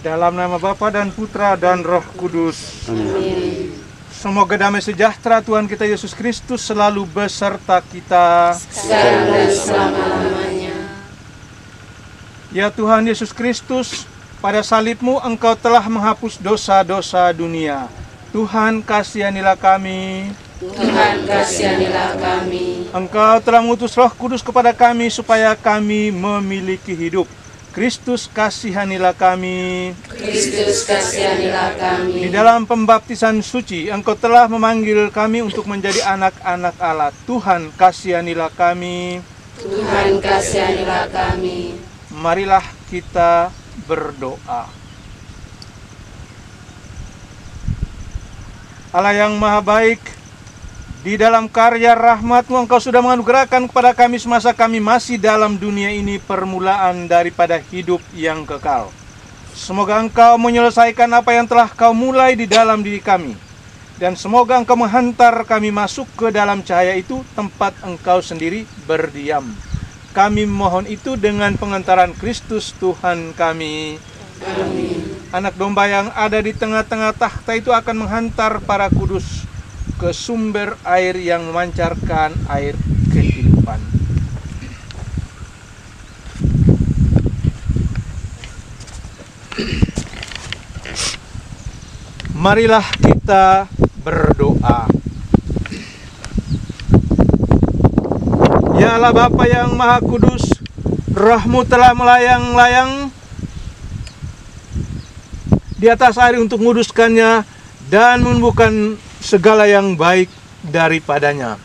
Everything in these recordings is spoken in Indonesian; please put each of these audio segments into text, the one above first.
Dalam nama Bapa dan Putra dan Roh Kudus. Amin. Semoga damai sejahtera Tuhan kita Yesus Kristus selalu beserta kita. Sekarang dan selama-lamanya. Ya Tuhan Yesus Kristus, pada salib-Mu Engkau telah menghapus dosa-dosa dunia. Tuhan, kasihanilah kami. Tuhan, kasihanilah kami. Engkau telah mengutus Roh Kudus kepada kami supaya kami memiliki hidup. Kristus, kasihanilah kami. Kristus, kasihanilah kami. Di dalam pembaptisan suci, Engkau telah memanggil kami untuk menjadi anak-anak Allah. Tuhan, kasihanilah kami. Tuhan, kasihanilah kami. Marilah kita berdoa. Allah yang Maha Baik, di dalam karya rahmat-Mu Engkau sudah menganugerahkan kepada kami semasa kami masih dalam dunia ini permulaan daripada hidup yang kekal. Semoga Engkau menyelesaikan apa yang telah Kau mulai di dalam diri kami. Dan semoga Engkau menghantar kami masuk ke dalam cahaya itu, tempat Engkau sendiri berdiam. Kami mohon itu dengan pengantaran Kristus Tuhan kami. Amin. Anak domba yang ada di tengah-tengah takhta itu akan menghantar para kudus ke sumber air yang memancarkan air kehidupan. Marilah kita berdoa. Ya Allah Bapa yang Maha Kudus, Roh-Mu telah melayang-layang di atas air untuk menguduskannya dan menumbuhkan segala yang baik daripadanya.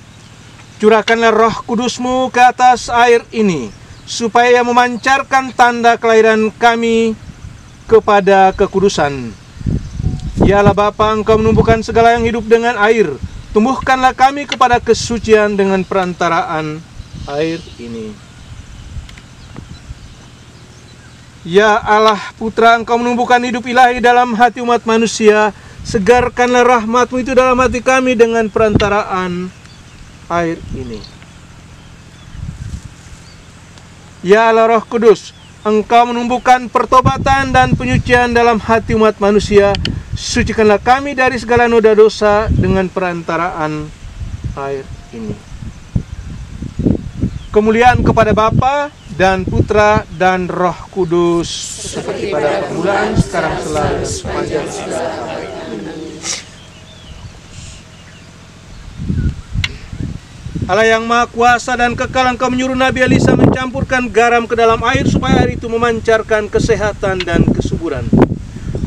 Curahkanlah Roh Kudus-Mu ke atas air ini, supaya memancarkan tanda kelahiran kami kepada kekudusan. Ya Allah Bapa, Engkau menumbuhkan segala yang hidup dengan air. Tumbuhkanlah kami kepada kesucian dengan perantaraan air ini. Ya Allah Putra, Engkau menumbuhkan hidup ilahi dalam hati umat manusia. Segarkanlah rahmat-Mu itu dalam hati kami dengan perantaraan air ini. Ya Allah Roh Kudus, Engkau menumbuhkan pertobatan dan penyucian dalam hati umat manusia. Sucikanlah kami dari segala noda dosa dengan perantaraan air ini. Kemuliaan kepada Bapa dan Putra dan Roh Kudus, seperti pada permulaan, sekarang, selalu, sepanjang segala abad. Allah yang Maha Kuasa dan Kekal, Engkau menyuruh Nabi Elisa mencampurkan garam ke dalam air supaya air itu memancarkan kesehatan dan kesuburan.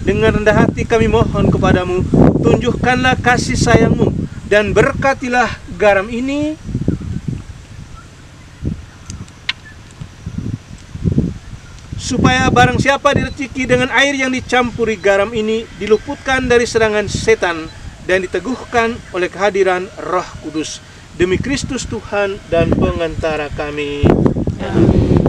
Dengan rendah hati kami mohon kepadamu, tunjukkanlah kasih sayang-Mu dan berkatilah garam ini supaya barang siapa diraciki dengan air yang dicampuri garam ini diluputkan dari serangan setan dan diteguhkan oleh kehadiran Roh Kudus. Demi Kristus Tuhan dan pengantara kami. Amin.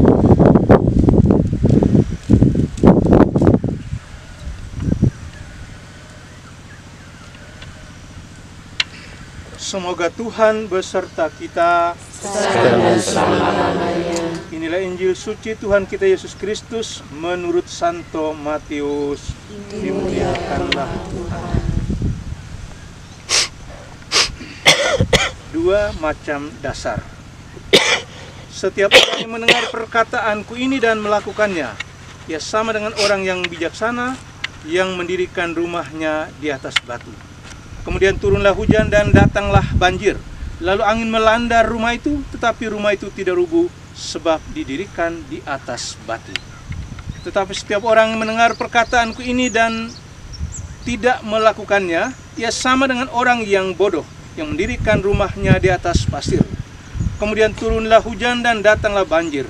Semoga Tuhan beserta kita Sekarang dan selama-lamanya. Inilah Injil suci Tuhan kita Yesus Kristus menurut Santo Matius. Dimuliakanlah Tuhan. Dua macam dasar. Setiap orang yang mendengar perkataanku ini dan melakukannya, ia sama dengan orang yang bijaksana yang mendirikan rumahnya di atas batu. Kemudian turunlah hujan dan datanglah banjir. Lalu angin melanda rumah itu, tetapi rumah itu tidak rubuh sebab didirikan di atas batu. Tetapi setiap orang yang mendengar perkataanku ini dan tidak melakukannya, ia sama dengan orang yang bodoh yang mendirikan rumahnya di atas pasir. Kemudian turunlah hujan dan datanglah banjir.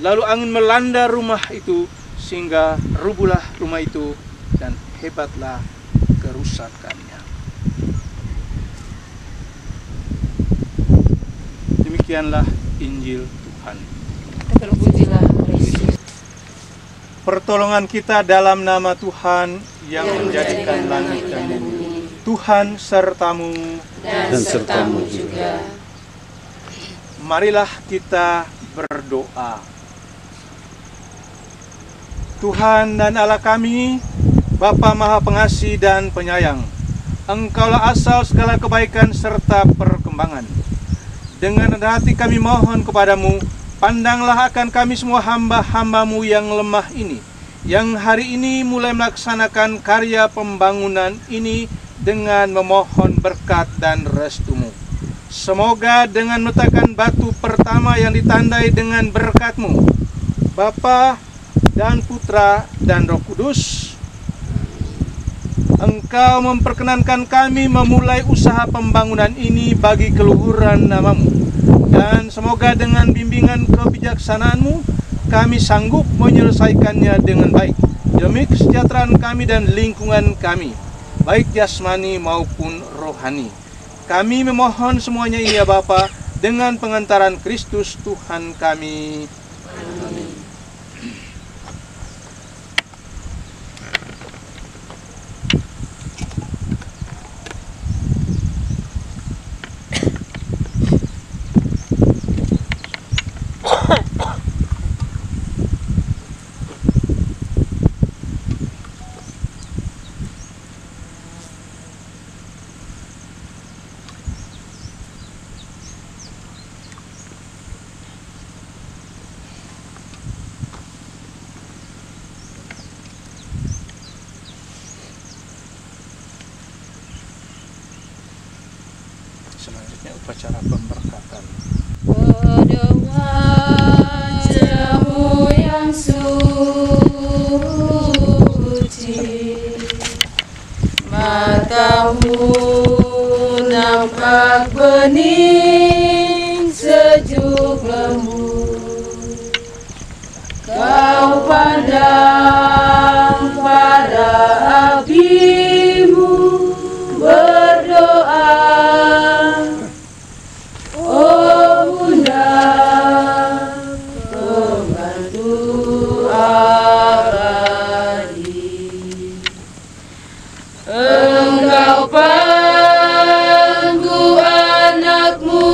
Lalu angin melanda rumah itu sehingga rubuhlah rumah itu dan hebatlah kerusakannya. Demikianlah Injil Tuhan. Terpujilah Kristus. Pertolongan kita dalam nama Tuhan yang menjadikan langit dan bumi. Tuhan sertamu Dan sertamu juga. Marilah kita berdoa. Tuhan dan Allah kami, Bapa Maha Pengasih dan Penyayang, Engkaulah asal segala kebaikan serta perkembangan. Dengan rendah hati kami mohon kepadamu, pandanglah akan kami semua hamba-hambamu yang lemah ini, yang hari ini mulai melaksanakan karya pembangunan ini dengan memohon berkat dan restumu. Semoga dengan meletakkan batu pertama yang ditandai dengan berkat-Mu, Bapa dan Putra dan Roh Kudus, Engkau memperkenankan kami memulai usaha pembangunan ini bagi keluhuran nama-Mu. Dan semoga dengan bimbingan kebijaksanaan-Mu, kami sanggup menyelesaikannya dengan baik, demi kesejahteraan kami dan lingkungan kami, baik jasmani maupun rohani. Kami memohon semuanya ini ya Bapa, dengan pengantaran Kristus Tuhan kami. Amin. Selanjutnya upacara pemberkatan. Pada wajah-Mu yang suci, mata-Mu nampak bening sejuk lembut. Kau pandang pada abdi-Mu berdoa, oh Bunda, pembantu abadi. Engkau pangku anak-Mu,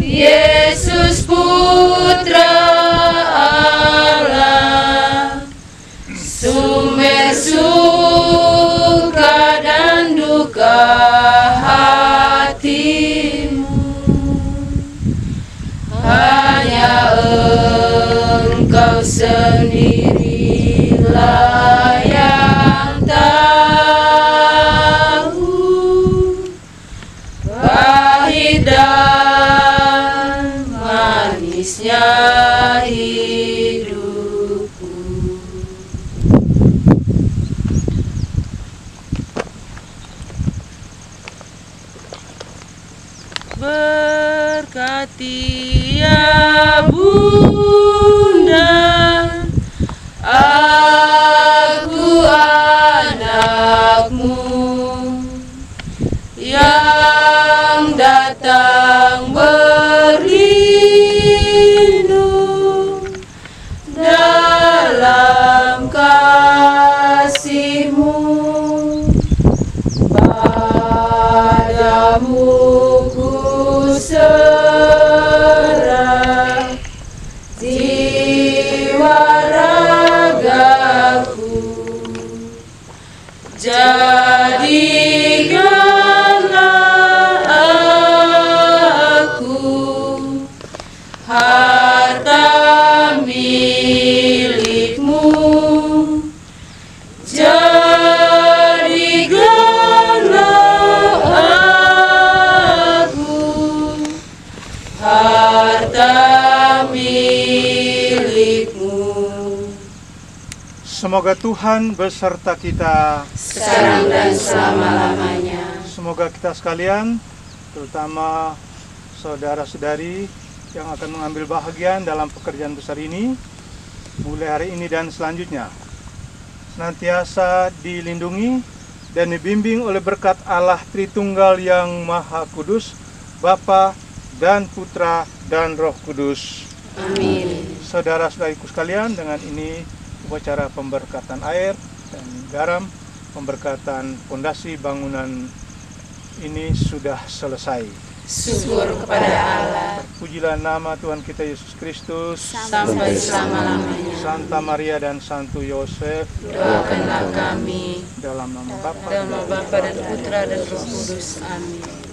Yesus Putra Allah, sumber suka dan duka hati-Mu. Hanya Engkau sendirilah yang tahu pahit dan manisnya hidupku. Berkati ya Bunda, aku anak-Mu yang datang berlindung dalam kasih-Mu. Padamu ku serah jiwa ragaku, jadikanlah aku harta milik-Mu. Jadikanlah aku harta milik-Mu. Semoga Tuhan beserta kita. Sekarang dan selama-lamanya. Semoga kita sekalian, terutama saudara-saudari yang akan mengambil bahagian dalam pekerjaan besar ini, mulai hari ini dan selanjutnya, senantiasa dilindungi dan dibimbing oleh berkat Allah Tritunggal yang Maha Kudus, Bapa dan Putra dan Roh Kudus. Amin. Saudara-saudariku sekalian, dengan ini upacara pemberkatan air dan garam, pemberkatan fondasi bangunan ini sudah selesai. Syukur kepada Allah. Pujilah nama Tuhan kita Yesus Kristus. Sampai selama-lamanya. Santa Maria dan Santo Yosef. Doakanlah kami. Dalam nama Bapa Dalam nama Bapa dan Putra dan Roh Kudus. Amin.